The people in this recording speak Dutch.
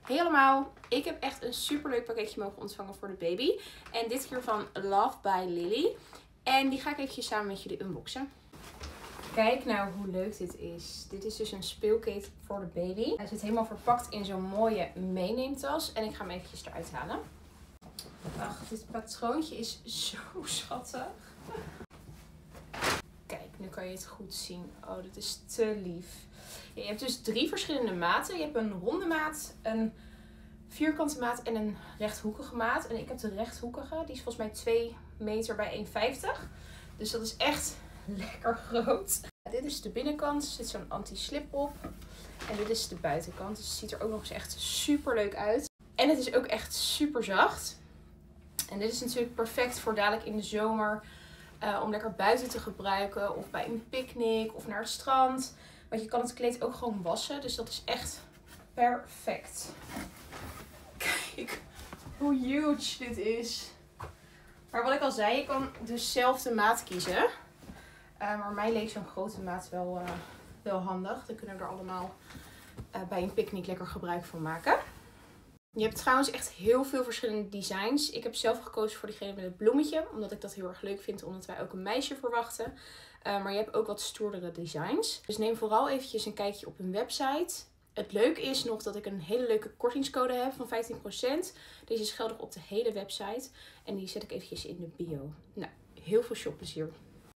Hey allemaal, ik heb echt een superleuk pakketje mogen ontvangen voor de baby. En dit keer van Love by Lily. En die ga ik eventjes samen met jullie unboxen. Kijk nou hoe leuk dit is. Dit is dus een speelkit voor de baby. Hij zit helemaal verpakt in zo'n mooie meeneemtas. En ik ga hem eventjes eruit halen. Ach, dit patroontje is zo schattig. Kijk, nu kan je het goed zien. Oh, dat is te lief. Ja, je hebt dus 3 verschillende maten. Je hebt een ronde maat, een vierkante maat en een rechthoekige maat. En ik heb de rechthoekige. Die is volgens mij 2 meter bij 1,50. Dus dat is echt lekker groot. Dit is de binnenkant. Er zit zo'n anti-slip op. En dit is de buitenkant. Dus het ziet er ook nog eens echt super leuk uit. En het is ook echt super zacht. En dit is natuurlijk perfect voor dadelijk in de zomer. Om lekker buiten te gebruiken. Of bij een picknick of naar het strand. Want je kan het kleed ook gewoon wassen. Dus dat is echt perfect. Kijk hoe huge dit is. Maar wat ik al zei, je kan dus zelf de maat kiezen. Maar mij leek zo'n grote maat wel handig. Dan kunnen we er allemaal bij een picknick lekker gebruik van maken. Je hebt trouwens echt heel veel verschillende designs. Ik heb zelf gekozen voor diegene met het bloemetje. Omdat ik dat heel erg leuk vind. Omdat wij ook een meisje verwachten. Maar je hebt ook wat stoerdere designs. Dus neem vooral eventjes een kijkje op hun website. Het leuke is nog dat ik een hele leuke kortingscode heb van 15%. Deze is geldig op de hele website. En die zet ik eventjes in de bio. Nou, heel veel shopplezier.